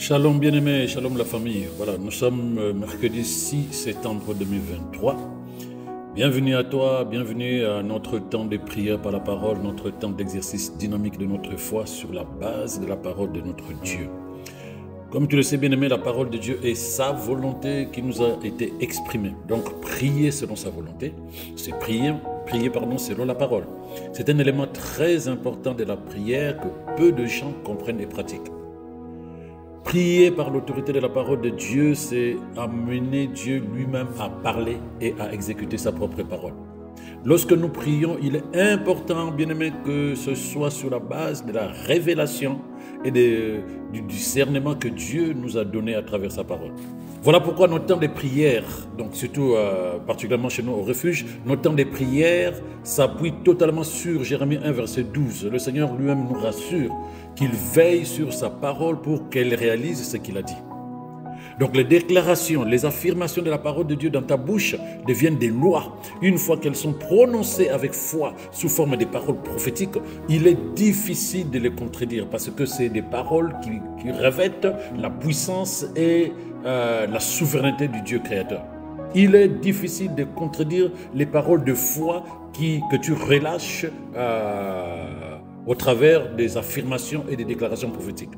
Shalom bien-aimés, shalom la famille. Voilà, nous sommes mercredi 6 septembre 2023. Bienvenue à toi, bienvenue à notre temps de prière par la parole, notre temps d'exercice dynamique de notre foi sur la base de la parole de notre Dieu. Comme tu le sais bien-aimé, la parole de Dieu est sa volonté qui nous a été exprimée. Donc prier selon sa volonté, c'est prier selon la parole. C'est un élément très important de la prière que peu de gens comprennent et pratiquent. Prier par l'autorité de la parole de Dieu, c'est amener Dieu lui-même à parler et à exécuter sa propre parole. Lorsque nous prions, il est important, bien-aimé, que ce soit sur la base de la révélation et du discernement que Dieu nous a donné à travers sa parole. Voilà pourquoi notre temps de prière, donc surtout particulièrement chez nous au refuge, notre temps de prière s'appuie totalement sur Jérémie 1, verset 12. Le Seigneur lui-même nous rassure qu'il veille sur sa parole pour qu'elle réalise ce qu'il a dit. Donc les déclarations, les affirmations de la parole de Dieu dans ta bouche deviennent des lois. Une fois qu'elles sont prononcées avec foi sous forme de paroles prophétiques, il est difficile de les contredire parce que c'est des paroles qui revêtent la puissance et la souveraineté du Dieu créateur. Il est difficile de contredire les paroles de foi que tu relâches au travers des affirmations et des déclarations prophétiques.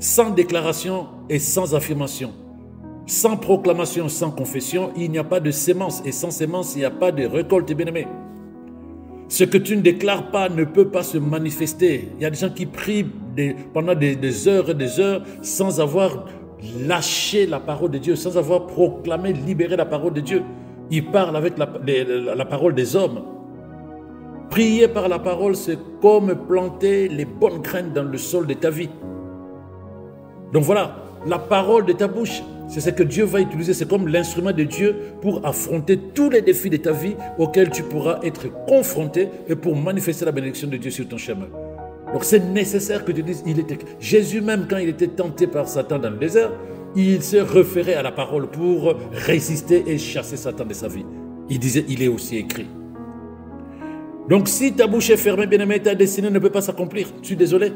Sans déclaration et sans affirmation, sans proclamation, sans confession, il n'y a pas de sémence. Et sans sémence, il n'y a pas de récolte, bien-aimé. Ce que tu ne déclares pas ne peut pas se manifester. Il y a des gens qui prient pendant des heures et des heures sans avoir lâché la parole de Dieu, sans avoir proclamé, libéré la parole de Dieu. Ils parlent avec la parole des hommes. Prier par la parole, c'est comme planter les bonnes graines dans le sol de ta vie. Donc voilà, la parole de ta bouche, c'est ce que Dieu va utiliser. C'est comme l'instrument de Dieu pour affronter tous les défis de ta vie auxquels tu pourras être confronté et pour manifester la bénédiction de Dieu sur ton chemin. Donc c'est nécessaire que tu dises, Jésus même quand il était tenté par Satan dans le désert, il s'est référé à la parole pour résister et chasser Satan de sa vie. Il disait, il est aussi écrit. Donc si ta bouche est fermée, bien-aimé, ta destinée ne peut pas s'accomplir. Je suis désolé.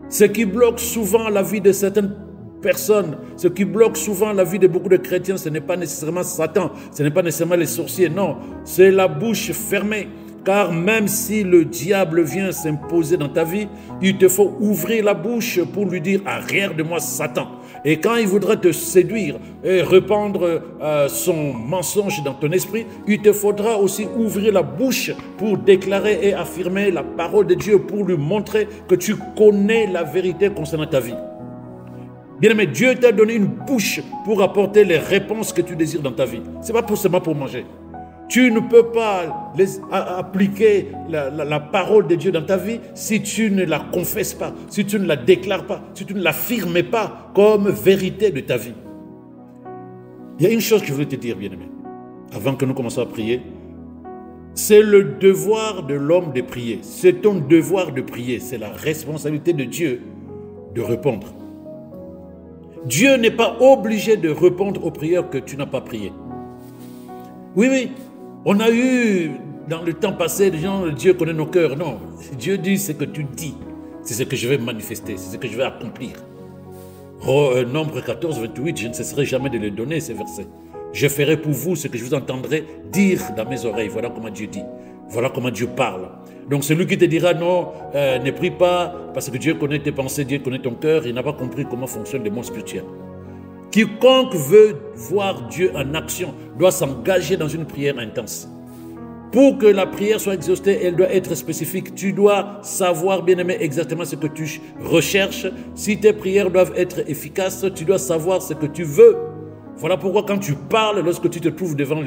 Ce qui bloque souvent la vie de certaines personnes, ce qui bloque souvent la vie de beaucoup de chrétiens, ce n'est pas nécessairement Satan, ce n'est pas nécessairement les sorciers, non, c'est la bouche fermée. Car même si le diable vient s'imposer dans ta vie, il te faut ouvrir la bouche pour lui dire « arrière de moi Satan ». Et quand il voudra te séduire et répandre son mensonge dans ton esprit, il te faudra aussi ouvrir la bouche pour déclarer et affirmer la parole de Dieu, pour lui montrer que tu connais la vérité concernant ta vie. Bien-aimé, Dieu t'a donné une bouche pour apporter les réponses que tu désires dans ta vie. Ce n'est pas seulement pour manger. Tu ne peux pas appliquer la parole de Dieu dans ta vie si tu ne la confesses pas, si tu ne la déclares pas, si tu ne l'affirmes pas comme vérité de ta vie. Il y a une chose que je voulais te dire, bien-aimé, avant que nous commençons à prier. C'est le devoir de l'homme de prier. C'est ton devoir de prier. C'est la responsabilité de Dieu de répondre. Dieu n'est pas obligé de répondre aux prières que tu n'as pas priées. Oui. On a eu, dans le temps passé, des gens, Dieu connaît nos cœurs. Non, Dieu dit ce que tu dis. C'est ce que je vais manifester, c'est ce que je vais accomplir. Nombre 14, 28, je ne cesserai jamais de le donner, ces versets. Je ferai pour vous ce que je vous entendrai dire dans mes oreilles. Voilà comment Dieu dit. Voilà comment Dieu parle. Donc celui qui te dira non, ne prie pas, parce que Dieu connaît tes pensées, Dieu connaît ton cœur, il n'a pas compris comment fonctionne le monde spirituel. Quiconque veut voir Dieu en action doit s'engager dans une prière intense. Pour que la prière soit exaucée, elle doit être spécifique. Tu dois savoir, bien-aimé, exactement ce que tu recherches. Si tes prières doivent être efficaces, tu dois savoir ce que tu veux. Voilà pourquoi quand tu parles, lorsque tu te trouves devant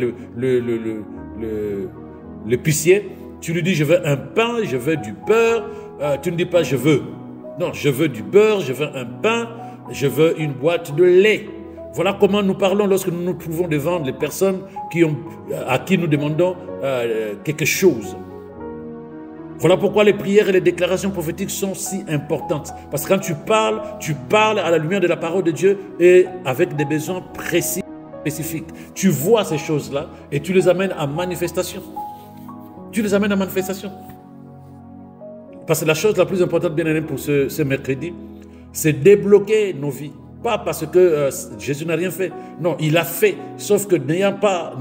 l'épicier, tu lui dis « je veux un pain, je veux du beurre ». Tu ne dis pas « je veux ». Non, je veux du beurre, je veux un pain, je veux une boîte de lait. Voilà comment nous parlons lorsque nous nous trouvons devant les personnes à qui nous demandons quelque chose. Voilà pourquoi les prières et les déclarations prophétiques sont si importantes. Parce que quand tu parles à la lumière de la parole de Dieu et avec des besoins précis, spécifiques. Tu vois ces choses-là et tu les amènes à manifestation. Tu les amènes à manifestation. Parce que la chose la plus importante, bien aimé, pour ce mercredi, C'est débloquer nos vies. Pas parce que Jésus n'a rien fait. Non, il a fait. Sauf que n'ayant pas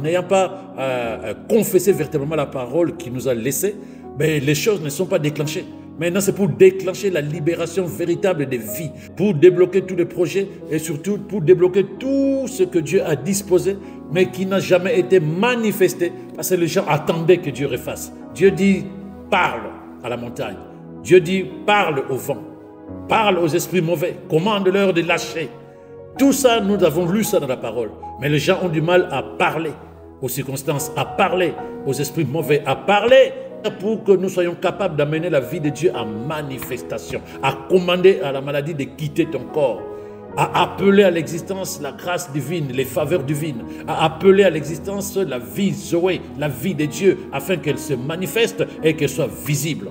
confessé véritablement la parole qu'il nous a laissée, mais les choses ne sont pas déclenchées. Maintenant, c'est pour déclencher la libération véritable des vies, pour débloquer tous les projets et surtout pour débloquer tout ce que Dieu a disposé, mais qui n'a jamais été manifesté parce que les gens attendaient que Dieu refasse. Dieu dit, parle à la montagne. Dieu dit, parle au vent. Parle aux esprits mauvais. Commande-leur de lâcher. Tout ça, nous avons lu ça dans la parole. Mais les gens ont du mal à parler aux circonstances, à parler aux esprits mauvais, à parler pour que nous soyons capables d'amener la vie de Dieu en manifestation, à commander à la maladie de quitter ton corps, à appeler à l'existence la grâce divine, les faveurs divines, à appeler à l'existence la vie Zoé, la vie de Dieu, afin qu'elle se manifeste et qu'elle soit visible.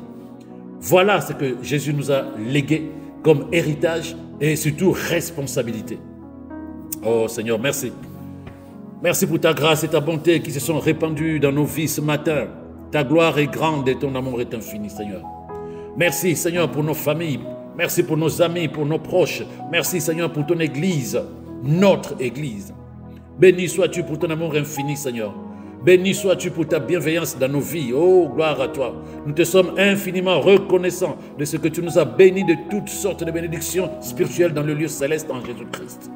Voilà ce que Jésus nous a légué comme héritage et surtout responsabilité. Oh Seigneur, merci. Merci pour ta grâce et ta bonté qui se sont répandues dans nos vies ce matin. Ta gloire est grande et ton amour est infini, Seigneur. Merci, Seigneur, pour nos familles. Merci pour nos amis, pour nos proches. Merci, Seigneur, pour ton Église, notre Église. Béni sois-tu pour ton amour infini, Seigneur. Béni sois-tu pour ta bienveillance dans nos vies. Oh, gloire à toi. Nous te sommes infiniment reconnaissants de ce que tu nous as bénis de toutes sortes de bénédictions spirituelles dans le lieu céleste en Jésus-Christ.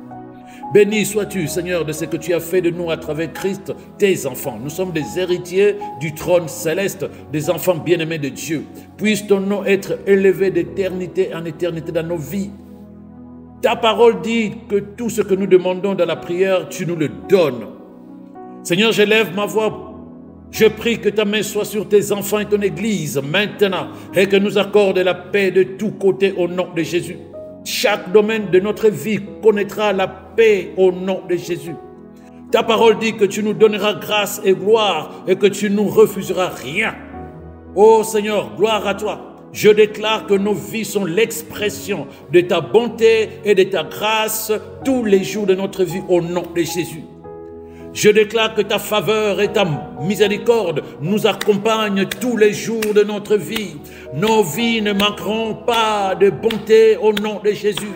Béni sois-tu, Seigneur, de ce que tu as fait de nous à travers Christ, tes enfants. Nous sommes des héritiers du trône céleste, des enfants bien-aimés de Dieu. Puisse ton nom être élevé d'éternité en éternité dans nos vies. Ta parole dit que tout ce que nous demandons dans la prière, tu nous le donnes. Seigneur, j'élève ma voix. Je prie que ta main soit sur tes enfants et ton Église maintenant et que nous accorde la paix de tous côtés au nom de Jésus. Chaque domaine de notre vie connaîtra la paix au nom de Jésus. Ta parole dit que tu nous donneras grâce et gloire et que tu nous refuseras rien. Oh Seigneur, gloire à toi. Je déclare que nos vies sont l'expression de ta bonté et de ta grâce tous les jours de notre vie au nom de Jésus. Je déclare que ta faveur et ta miséricorde nous accompagnent tous les jours de notre vie. Nos vies ne manqueront pas de bonté au nom de Jésus.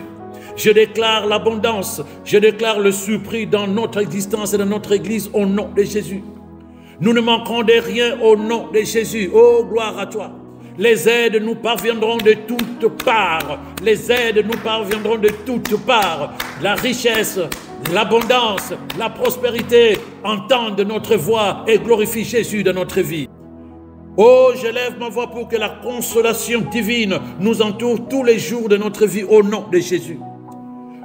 Je déclare l'abondance, je déclare le surplus dans notre existence et dans notre Église au nom de Jésus. Nous ne manquerons de rien au nom de Jésus. Oh, gloire à toi. Les aides nous parviendront de toutes parts. Les aides nous parviendront de toutes parts. La richesse, l'abondance, la prospérité entendent notre voix et glorifient Jésus dans notre vie. Oh, j'élève ma voix pour que la consolation divine nous entoure tous les jours de notre vie au nom de Jésus.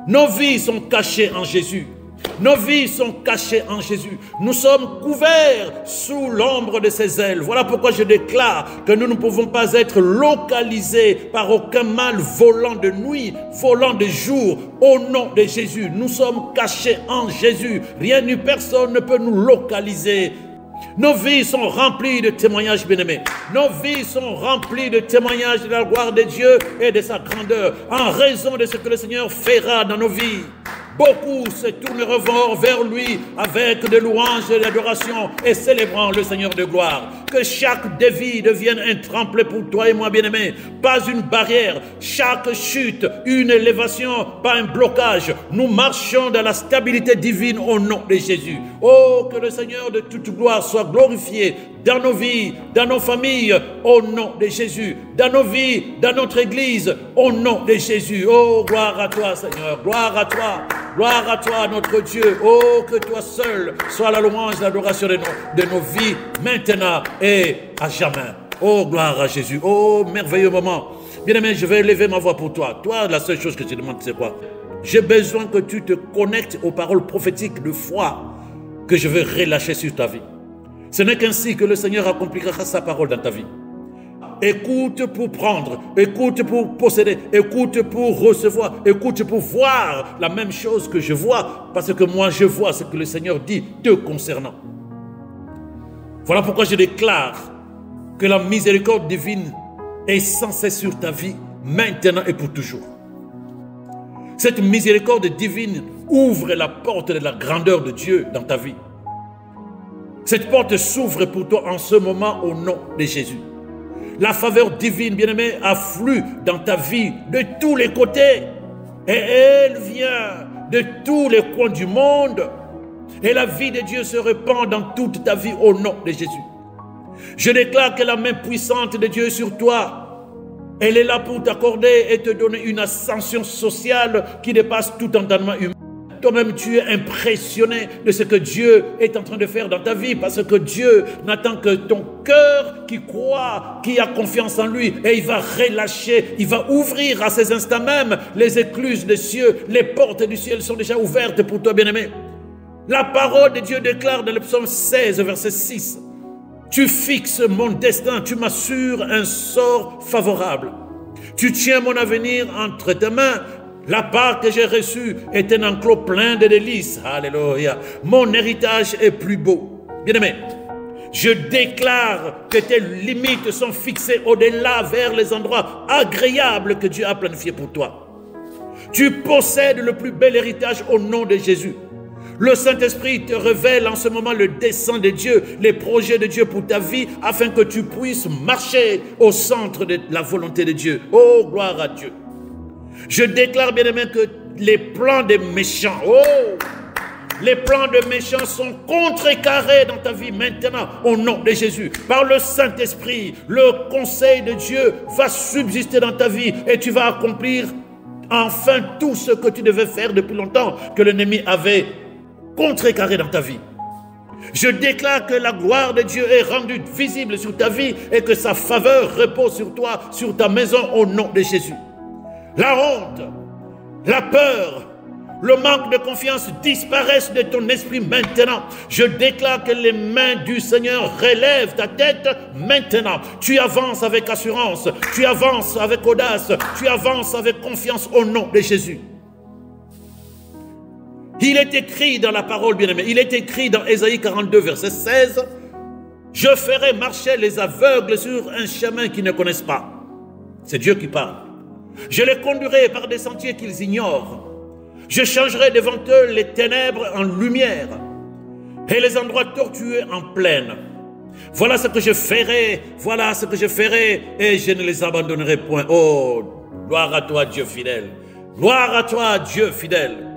Nos vies sont cachées en Jésus. Nos vies sont cachées en Jésus. Nous sommes couverts sous l'ombre de ses ailes. Voilà pourquoi je déclare que nous ne pouvons pas être localisés par aucun mal volant de nuit, volant de jour. Au nom de Jésus, nous sommes cachés en Jésus. Rien ni personne ne peut nous localiser. Nos vies sont remplies de témoignages bien-aimés. Nos vies sont remplies de témoignages de la gloire de Dieu et de sa grandeur en raison de ce que le Seigneur fera dans nos vies. Beaucoup se tourneront vers lui avec de louanges et d'adoration et célébrant le Seigneur de gloire. Que chaque défi devienne un tremplin pour toi et moi, bien-aimés. Pas une barrière. Chaque chute, une élévation, pas un blocage. Nous marchons dans la stabilité divine au nom de Jésus. Oh, que le Seigneur de toute gloire soit glorifié dans nos vies, dans nos familles, au nom de Jésus. Dans nos vies, dans notre Église, au nom de Jésus. Oh, gloire à toi, Seigneur. Gloire à toi. Gloire à toi, notre Dieu. Oh, que toi seul soit la louange et l'adoration de nos vies, maintenant et à jamais. Oh, gloire à Jésus. Oh, merveilleux moment. Bien-aimé, je vais élever ma voix pour toi. Toi, la seule chose que je demande, c'est quoi? J'ai besoin que tu te connectes aux paroles prophétiques de foi que je vais relâcher sur ta vie. Ce n'est qu'ainsi que le Seigneur accomplira sa parole dans ta vie. Écoute pour prendre, écoute pour posséder, écoute pour recevoir, écoute pour voir la même chose que je vois, parce que moi je vois ce que le Seigneur dit te concernant. Voilà pourquoi je déclare que la miséricorde divine est sans cesse sur ta vie, maintenant et pour toujours. Cette miséricorde divine ouvre la porte de la grandeur de Dieu dans ta vie. Cette porte s'ouvre pour toi en ce moment au nom de Jésus. La faveur divine, bien-aimé, afflue dans ta vie de tous les côtés. Et elle vient de tous les coins du monde. Et la vie de Dieu se répand dans toute ta vie au nom de Jésus. Je déclare que la main puissante de Dieu est sur toi. Elle est là pour t'accorder et te donner une ascension sociale qui dépasse tout entendement humain. Toi-même, tu es impressionné de ce que Dieu est en train de faire dans ta vie, parce que Dieu n'attend que ton cœur qui croit, qui a confiance en lui, et il va relâcher, il va ouvrir à ces instants même les écluses des cieux, les portes du ciel sont déjà ouvertes pour toi, bien-aimé. La parole de Dieu déclare dans le psaume 16, verset 6, « Tu fixes mon destin, tu m'assures un sort favorable. Tu tiens mon avenir entre tes mains. La part que j'ai reçue est un enclos plein de délices. Alléluia. Mon héritage est plus beau. » Bien-aimé, je déclare que tes limites sont fixées au-delà vers les endroits agréables que Dieu a planifiés pour toi. Tu possèdes le plus bel héritage au nom de Jésus. Le Saint-Esprit te révèle en ce moment le dessein de Dieu, les projets de Dieu pour ta vie, afin que tu puisses marcher au centre de la volonté de Dieu. Oh, gloire à Dieu. Je déclare, bien-aimé, que les plans des méchants, les plans des méchants sont contrecarrés dans ta vie maintenant, au nom de Jésus. Par le Saint-Esprit, le conseil de Dieu va subsister dans ta vie et tu vas accomplir enfin tout ce que tu devais faire depuis longtemps, que l'ennemi avait contrecarré dans ta vie. Je déclare que la gloire de Dieu est rendue visible sur ta vie et que sa faveur repose sur toi, sur ta maison, au nom de Jésus. La honte, la peur, le manque de confiance disparaissent de ton esprit maintenant. Je déclare que les mains du Seigneur relèvent ta tête maintenant. Tu avances avec assurance, tu avances avec audace, tu avances avec confiance au nom de Jésus. Il est écrit dans la parole, bien-aimé, il est écrit dans Ésaïe 42, verset 16, « Je ferai marcher les aveugles sur un chemin qu'ils ne connaissent pas. » C'est Dieu qui parle. « Je les conduirai par des sentiers qu'ils ignorent. Je changerai devant eux les ténèbres en lumière et les endroits tortueux en plaine. Voilà ce que je ferai, voilà ce que je ferai, et je ne les abandonnerai point. » Oh, gloire à toi, Dieu fidèle. Gloire à toi, Dieu fidèle.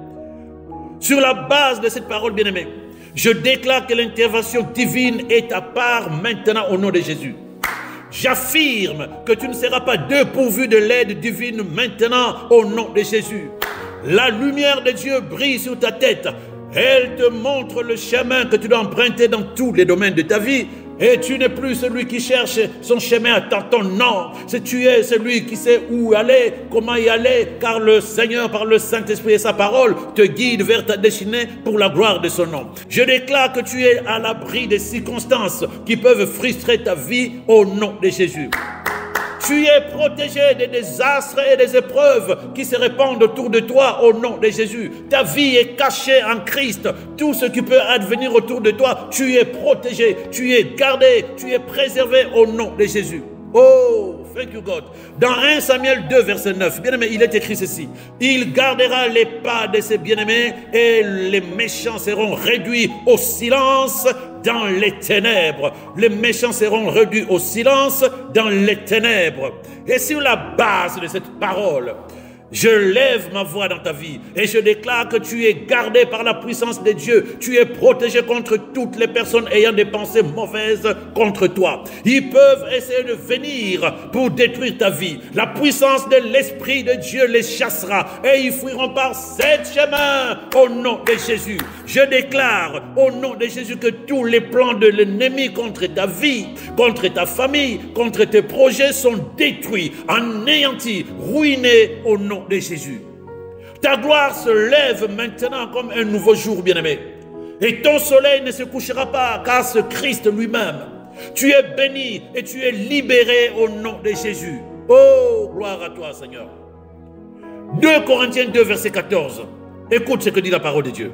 Sur la base de cette parole, bien-aimée, je déclare que l'intervention divine est à part maintenant au nom de Jésus. J'affirme que tu ne seras pas dépourvu de l'aide divine maintenant au nom de Jésus. La lumière de Dieu brille sur ta tête. Elle te montre le chemin que tu dois emprunter dans tous les domaines de ta vie. Et tu n'es plus celui qui cherche son chemin à tâtons. Non, tu es celui qui sait où aller, comment y aller, car le Seigneur, par le Saint-Esprit et sa parole, te guide vers ta destinée pour la gloire de son nom. Je déclare que tu es à l'abri des circonstances qui peuvent frustrer ta vie au nom de Jésus. Tu es protégé des désastres et des épreuves qui se répandent autour de toi au nom de Jésus. Ta vie est cachée en Christ. Tout ce qui peut advenir autour de toi, tu es protégé, tu es gardé, tu es préservé au nom de Jésus. Oh, thank you God. Dans 1 Samuel 2, verset 9, bien-aimé, il est écrit ceci. Il gardera les pas de ses bien-aimés et les méchants seront réduits au silence dans les ténèbres. Les méchants seront réduits au silence dans les ténèbres. Et sur la base de cette parole, je lève ma voix dans ta vie et je déclare que tu es gardé par la puissance de Dieu. Tu es protégé contre toutes les personnes ayant des pensées mauvaises contre toi. Ils peuvent essayer de venir pour détruire ta vie. La puissance de l'Esprit de Dieu les chassera et ils fuiront par sept chemins au nom de Jésus. Je déclare au nom de Jésus que tous les plans de l'ennemi contre ta vie, contre ta famille, contre tes projets sont détruits, anéantis, ruinés au nom de Jésus. Ta gloire se lève maintenant comme un nouveau jour, bien-aimé. Et ton soleil ne se couchera pas, car ce Christ lui-même. Tu es béni et tu es libéré au nom de Jésus. Oh, gloire à toi, Seigneur. 2 Corinthiens 2, verset 14. Écoute ce que dit la parole de Dieu.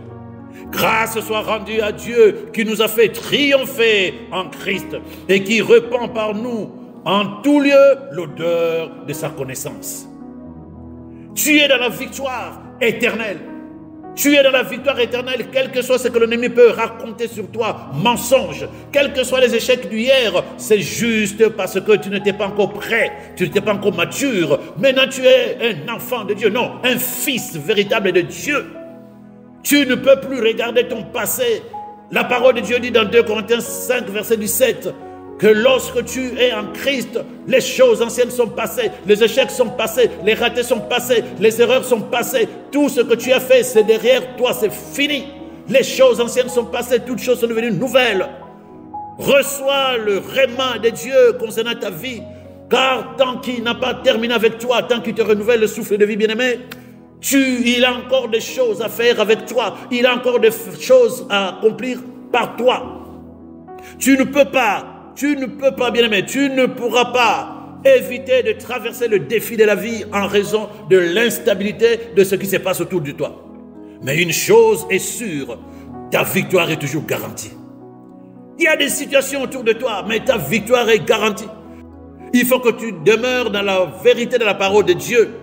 Grâce soit rendue à Dieu qui nous a fait triompher en Christ et qui répand par nous en tout lieu l'odeur de sa connaissance. Tu es dans la victoire éternelle. Tu es dans la victoire éternelle, quel que soit ce que l'ennemi peut raconter sur toi, mensonge, quels que soient les échecs d'hier, c'est juste parce que tu n'étais pas encore prêt, tu n'étais pas encore mature. Maintenant tu es un enfant de Dieu, non, un fils véritable de Dieu. Tu ne peux plus regarder ton passé. La parole de Dieu dit dans 2 Corinthiens 5, verset 17, que lorsque tu es en Christ, les choses anciennes sont passées, les échecs sont passés, les ratés sont passés, les erreurs sont passées. Tout ce que tu as fait, c'est derrière toi, c'est fini. Les choses anciennes sont passées, toutes choses sont devenues nouvelles. Reçois le réma de Dieu concernant ta vie, car tant qu'il n'a pas terminé avec toi, tant qu'il te renouvelle le souffle de vie, bien-aimé, il a encore des choses à faire avec toi, il a encore des choses à accomplir par toi. Tu ne peux pas, bien-aimé, tu ne pourras pas éviter de traverser le défi de la vie en raison de l'instabilité de ce qui se passe autour de toi. Mais une chose est sûre, ta victoire est toujours garantie. Il y a des situations autour de toi, mais ta victoire est garantie. Il faut que tu demeures dans la vérité de la parole de Dieu.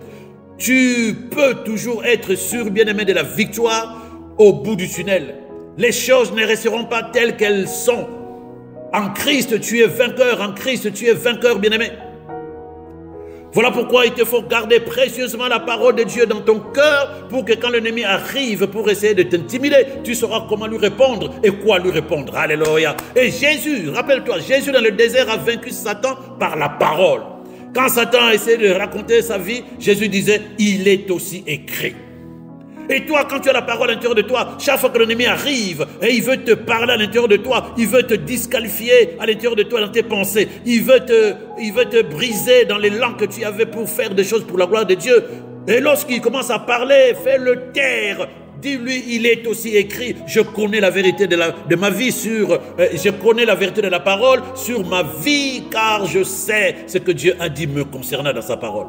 Tu peux toujours être sûr, bien-aimé, de la victoire au bout du tunnel. Les choses ne resteront pas telles qu'elles sont. En Christ, tu es vainqueur. En Christ, tu es vainqueur, bien-aimé. Voilà pourquoi il te faut garder précieusement la parole de Dieu dans ton cœur pour que quand l'ennemi arrive pour essayer de t'intimider, tu sauras comment lui répondre et quoi lui répondre. Alléluia. Et Jésus, rappelle-toi, Jésus dans le désert a vaincu Satan par la parole. Quand Satan a essayé de raconter sa vie, Jésus disait, il est aussi écrit. Et toi, quand tu as la parole à l'intérieur de toi, chaque fois que l'ennemi arrive et il veut te parler à l'intérieur de toi, il veut te disqualifier à l'intérieur de toi dans tes pensées, il veut te briser dans les langues que tu avais pour faire des choses pour la gloire de Dieu. Et lorsqu'il commence à parler, fais-le taire. Dis-lui, il est aussi écrit, je connais la vérité de ma vie je connais la vérité de la parole sur ma vie, car je sais ce que Dieu a dit me concernant dans sa parole.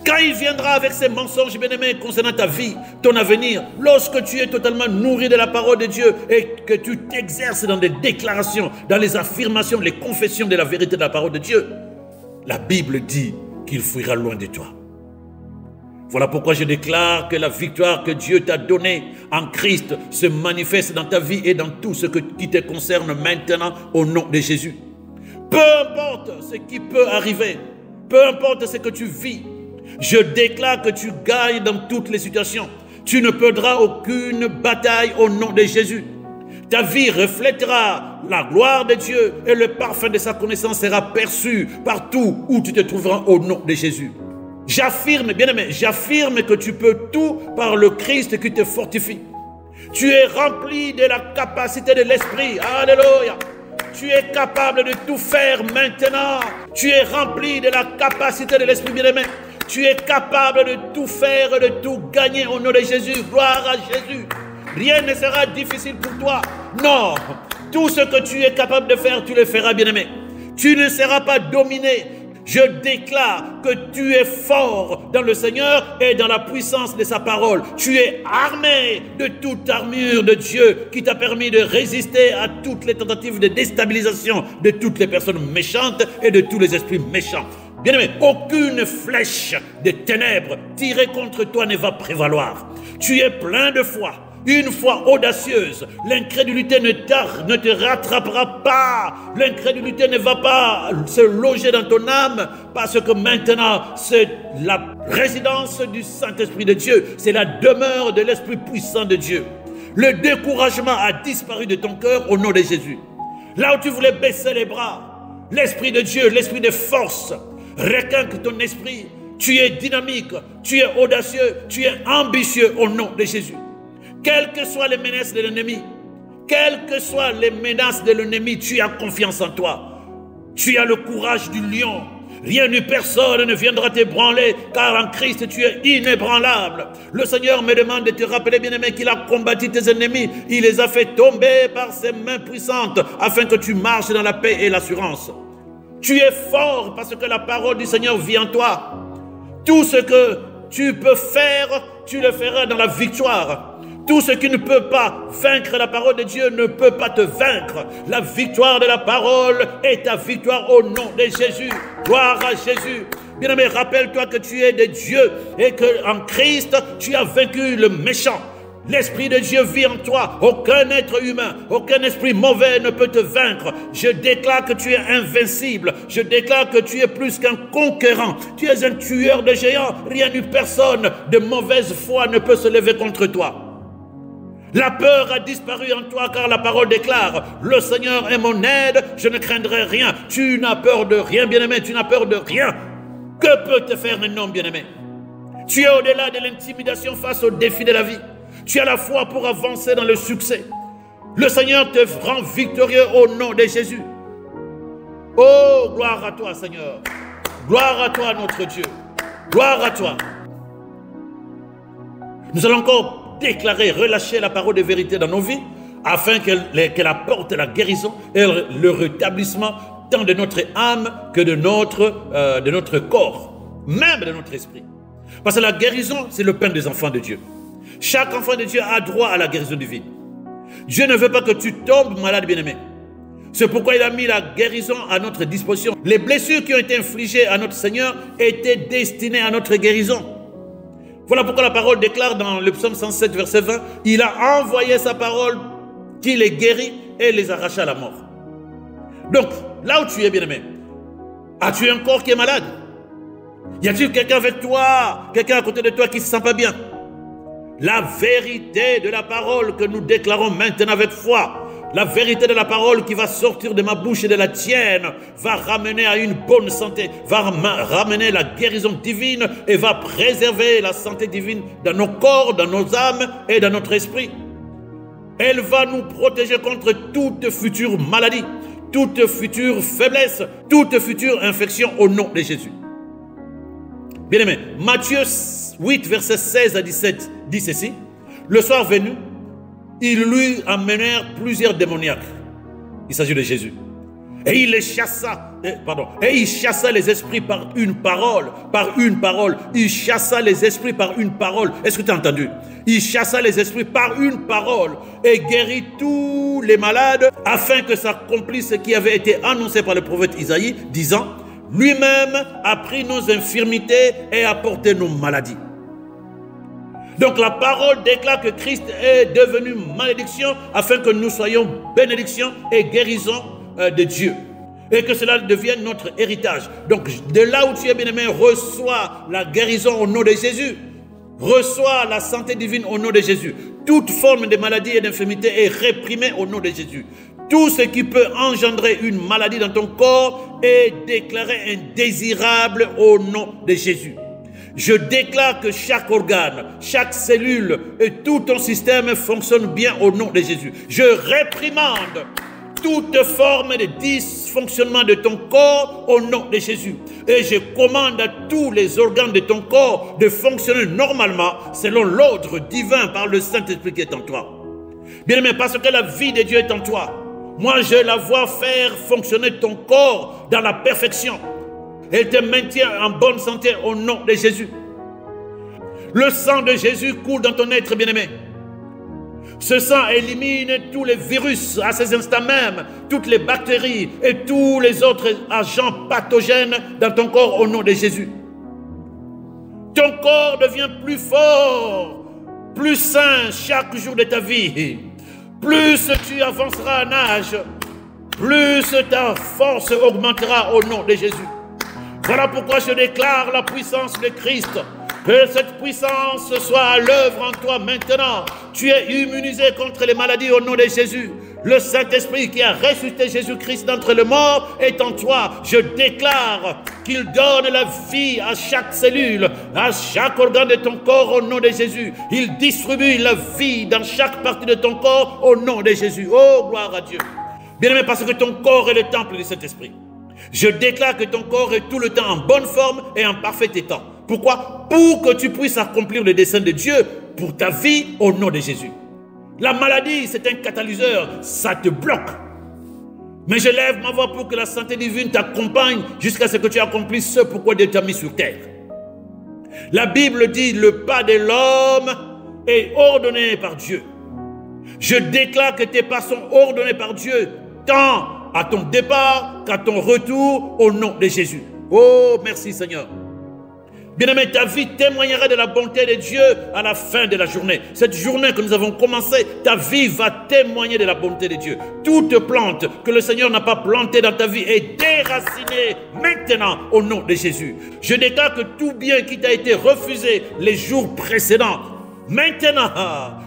Quand il viendra avec ses mensonges, bien-aimés, concernant ta vie, ton avenir, lorsque tu es totalement nourri de la parole de Dieu et que tu t'exerces dans des déclarations, dans les affirmations, les confessions de la vérité de la parole de Dieu, la Bible dit qu'il fuira loin de toi. Voilà pourquoi je déclare que la victoire que Dieu t'a donnée en Christ se manifeste dans ta vie et dans tout ce qui te concerne maintenant au nom de Jésus. Peu importe ce qui peut arriver, peu importe ce que tu vis, je déclare que tu gagnes dans toutes les situations. Tu ne perdras aucune bataille au nom de Jésus. Ta vie reflètera la gloire de Dieu et le parfum de sa connaissance sera perçu partout où tu te trouveras au nom de Jésus. J'affirme, bien-aimé, j'affirme que tu peux tout par le Christ qui te fortifie. Tu es rempli de la capacité de l'Esprit. Alléluia. Tu es capable de tout faire maintenant. Tu es rempli de la capacité de l'Esprit, bien-aimé. Tu es capable de tout faire, de tout gagner au nom de Jésus. Gloire à Jésus. Rien ne sera difficile pour toi. Non, tout ce que tu es capable de faire, tu le feras, bien-aimé. Tu ne seras pas dominé. Je déclare que tu es fort dans le Seigneur et dans la puissance de sa parole. Tu es armé de toute armure de Dieu qui t'a permis de résister à toutes les tentatives de déstabilisation de toutes les personnes méchantes et de tous les esprits méchants. Bien-aimé, aucune flèche de ténèbres tirée contre toi ne va prévaloir. Tu es plein de foi. Une foi audacieuse, l'incrédulité ne te rattrapera pas. L'incrédulité ne va pas se loger dans ton âme parce que maintenant c'est la résidence du Saint-Esprit de Dieu. C'est la demeure de l'Esprit puissant de Dieu. Le découragement a disparu de ton cœur au nom de Jésus. Là où tu voulais baisser les bras, l'Esprit de Dieu, l'Esprit de force, requinque ton esprit. Tu es dynamique, tu es audacieux, tu es ambitieux au nom de Jésus. Quelles que soient les menaces de l'ennemi, tu as confiance en toi. Tu as le courage du lion. Rien ni personne ne viendra t'ébranler, car en Christ tu es inébranlable. Le Seigneur me demande de te rappeler, bien-aimé, qu'il a combattu tes ennemis. Il les a fait tomber par ses mains puissantes, afin que tu marches dans la paix et l'assurance. Tu es fort parce que la parole du Seigneur vit en toi. Tout ce que tu peux faire, tu le feras dans la victoire. Tout ce qui ne peut pas vaincre la parole de Dieu ne peut pas te vaincre. La victoire de la parole est ta victoire au nom de Jésus. Gloire à Jésus. Bien-aimé, rappelle-toi que tu es de Dieu et qu'en Christ, tu as vaincu le méchant. L'Esprit de Dieu vit en toi. Aucun être humain, aucun esprit mauvais ne peut te vaincre. Je déclare que tu es invincible. Je déclare que tu es plus qu'un conquérant. Tu es un tueur de géants. Rien ni personne de mauvaise foi ne peut se lever contre toi. La peur a disparu en toi car la parole déclare: le Seigneur est mon aide, je ne craindrai rien. Tu n'as peur de rien, bien-aimé, tu n'as peur de rien. Que peut te faire un homme, bien-aimé? Tu es au-delà de l'intimidation face aux défis de la vie. Tu as la foi pour avancer dans le succès. Le Seigneur te rend victorieux au nom de Jésus. Oh, gloire à toi, Seigneur. Gloire à toi, notre Dieu. Gloire à toi. Nous allons encore déclarer, relâcher la parole de vérité dans nos vies, afin qu'elle apporte la guérison et le rétablissement tant de notre âme que de notre corps, même de notre esprit. Parce que la guérison, c'est le pain des enfants de Dieu. Chaque enfant de Dieu a droit à la guérison divine. Dieu ne veut pas que tu tombes malade, bien-aimé. C'est pourquoi il a mis la guérison à notre disposition. Les blessures qui ont été infligées à notre Seigneur étaient destinées à notre guérison. Voilà pourquoi la parole déclare dans le psaume 107, verset 20, « Il a envoyé sa parole qui les guérit et les arracha à la mort. » Donc, là où tu es, bien-aimé, as-tu un corps qui est malade? Y a-t-il quelqu'un avec toi, quelqu'un à côté de toi qui ne se sent pas bien? La vérité de la parole que nous déclarons maintenant avec foi, la vérité de la parole qui va sortir de ma bouche et de la tienne, va ramener à une bonne santé, va ramener la guérison divine et va préserver la santé divine dans nos corps, dans nos âmes et dans notre esprit. Elle va nous protéger contre toute future maladie, toute future faiblesse, toute future infection au nom de Jésus. Bien-aimé, Matthieu 8, versets 16 à 17 dit ceci: le soir venu, ils lui amenèrent plusieurs démoniaques. Il s'agit de Jésus. Et il les chassa, et il chassa les esprits par une parole, Il chassa les esprits par une parole. Est-ce que tu as entendu? Il chassa les esprits par une parole et guérit tous les malades afin que s'accomplisse ce qui avait été annoncé par le prophète Isaïe, disant: lui-même a pris nos infirmités et a porté nos maladies. Donc la parole déclare que Christ est devenu malédiction afin que nous soyons bénédiction et guérison de Dieu. Et que cela devienne notre héritage. Donc de là où tu es, bien-aimé, reçois la guérison au nom de Jésus. Reçois la santé divine au nom de Jésus. Toute forme de maladie et d'infirmité est réprimée au nom de Jésus. Tout ce qui peut engendrer une maladie dans ton corps est déclaré indésirable au nom de Jésus. Je déclare que chaque organe, chaque cellule et tout ton système fonctionne bien au nom de Jésus. Je réprimande toute forme de dysfonctionnement de ton corps au nom de Jésus. Et je commande à tous les organes de ton corps de fonctionner normalement selon l'ordre divin par le Saint-Esprit qui est en toi. Bien-aimé, parce que la vie de Dieu est en toi, moi je la vois faire fonctionner ton corps dans la perfection. Elle te maintient en bonne santé au nom de Jésus. Le sang de Jésus coule dans ton être, bien-aimé. Ce sang élimine tous les virus à ces instants même, toutes les bactéries et tous les autres agents pathogènes dans ton corps au nom de Jésus. Ton corps devient plus fort, plus sain chaque jour de ta vie. Plus tu avanceras en âge, plus ta force augmentera au nom de Jésus. Voilà pourquoi je déclare la puissance de Christ. Que cette puissance soit à l'œuvre en toi maintenant. Tu es immunisé contre les maladies au nom de Jésus. Le Saint-Esprit qui a ressuscité Jésus-Christ d'entre les morts est en toi. Je déclare qu'il donne la vie à chaque cellule, à chaque organe de ton corps au nom de Jésus. Il distribue la vie dans chaque partie de ton corps au nom de Jésus. Oh, gloire à Dieu. Bien-aimé, parce que ton corps est le temple du Saint-Esprit. Je déclare que ton corps est tout le temps en bonne forme et en parfait état. Pourquoi? Pour que tu puisses accomplir le dessein de Dieu pour ta vie au nom de Jésus. La maladie, c'est un catalyseur, ça te bloque. Mais je lève ma voix pour que la santé divine t'accompagne jusqu'à ce que tu accomplisses ce pourquoi Dieu t'a mis sur terre. La Bible dit, le pas de l'homme est ordonné par Dieu. Je déclare que tes pas sont ordonnés par Dieu, tant à ton départ qu'à ton retour au nom de Jésus. Oh, merci Seigneur. Bien-aimé, ta vie témoignera de la bonté de Dieu à la fin de la journée. Cette journée que nous avons commencée, ta vie va témoigner de la bonté de Dieu. Toute plante que le Seigneur n'a pas plantée dans ta vie est déracinée maintenant au nom de Jésus. Je déclare que tout bien qui t'a été refusé les jours précédents, maintenant,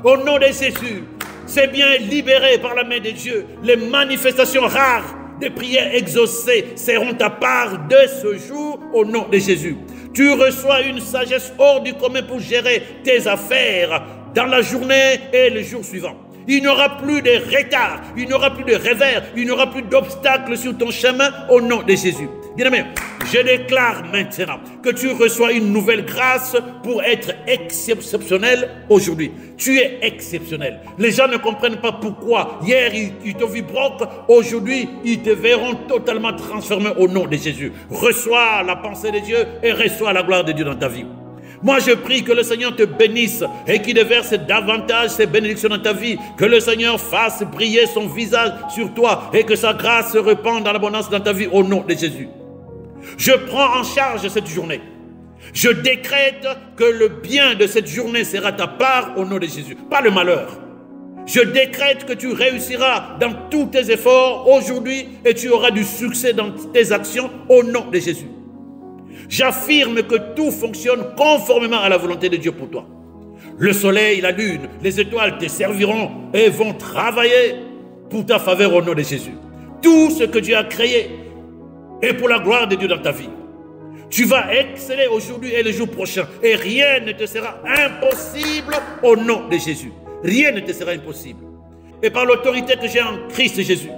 au nom de Jésus, c'est bien libéré par la main de Dieu. Les manifestations rares des prières exaucées seront ta part de ce jour au nom de Jésus. Tu reçois une sagesse hors du commun pour gérer tes affaires dans la journée et le jour suivant. Il n'y aura plus de retard, il n'y aura plus de revers, il n'y aura plus d'obstacles sur ton chemin au nom de Jésus. Bien-aimé, je déclare maintenant que tu reçois une nouvelle grâce pour être exceptionnel aujourd'hui. Tu es exceptionnel. Les gens ne comprennent pas pourquoi. Hier, ils te virent broc. Aujourd'hui, ils te verront totalement transformé au nom de Jésus. Reçois la pensée de Dieu et reçois la gloire de Dieu dans ta vie. Moi, je prie que le Seigneur te bénisse et qu'il déverse davantage ses bénédictions dans ta vie. Que le Seigneur fasse briller son visage sur toi et que sa grâce se répande dans l'abondance dans ta vie au nom de Jésus. Je prends en charge cette journée. Je décrète que le bien de cette journée sera ta part au nom de Jésus, pas le malheur. Je décrète que tu réussiras dans tous tes efforts aujourd'hui et tu auras du succès dans tes actions au nom de Jésus. J'affirme que tout fonctionne conformément à la volonté de Dieu pour toi. Le soleil, la lune, les étoiles te serviront et vont travailler pour ta faveur au nom de Jésus. Tout ce que Dieu a créé est pour la gloire de Dieu dans ta vie. Tu vas exceller aujourd'hui et le jour prochain et rien ne te sera impossible au nom de Jésus. Rien ne te sera impossible. Et par l'autorité que j'ai en Christ Jésus,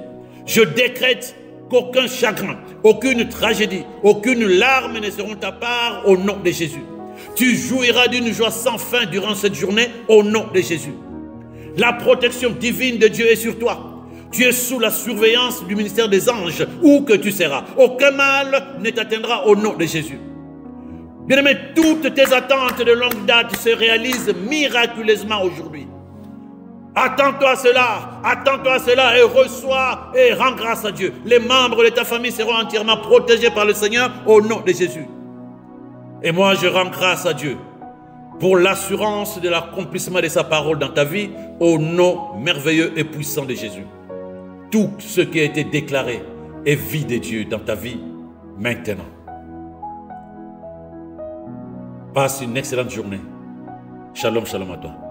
je décrète qu'aucun chagrin, aucune tragédie, aucune larme ne seront ta part au nom de Jésus. Tu jouiras d'une joie sans fin durant cette journée au nom de Jésus. La protection divine de Dieu est sur toi. Tu es sous la surveillance du ministère des anges, où que tu seras. Aucun mal ne t'atteindra au nom de Jésus. Bien-aimé, toutes tes attentes de longue date se réalisent miraculeusement aujourd'hui. Attends-toi à cela et reçois et rends grâce à Dieu. Les membres de ta famille seront entièrement protégés par le Seigneur au nom de Jésus. Et moi, je rends grâce à Dieu pour l'assurance de l'accomplissement de sa parole dans ta vie au nom merveilleux et puissant de Jésus. Tout ce qui a été déclaré est vie de Dieu dans ta vie maintenant. Passe une excellente journée. Shalom, shalom à toi.